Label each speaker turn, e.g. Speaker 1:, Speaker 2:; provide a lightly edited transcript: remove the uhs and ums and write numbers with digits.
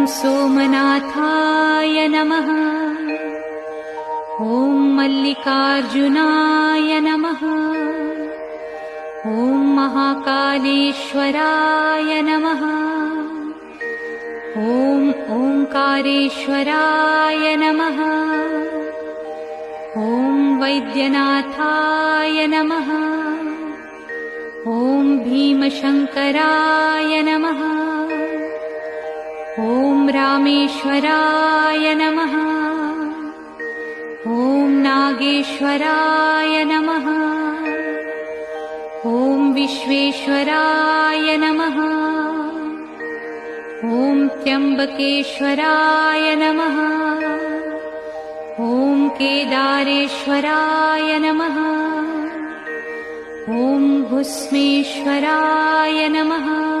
Speaker 1: सोमनाथाय नमः। ॐ मल्लिकार्जुनाय नमः। ॐ महाकालेश्वराय नमः। ॐ ओंकारेश्वराय नमः। ॐ वैद्यनाथाय नमः। ॐ भीमशंकराय नमः। ॐ रामेश्वराय नमः। ॐ नागेश्वराय नमः। ॐ विश्वेश्वराय नमः। ॐ त्र्यंबकेश्वराय नमः। ॐ केदारेश्वराय नमः। ॐ भुस्मेश्वराय नमः।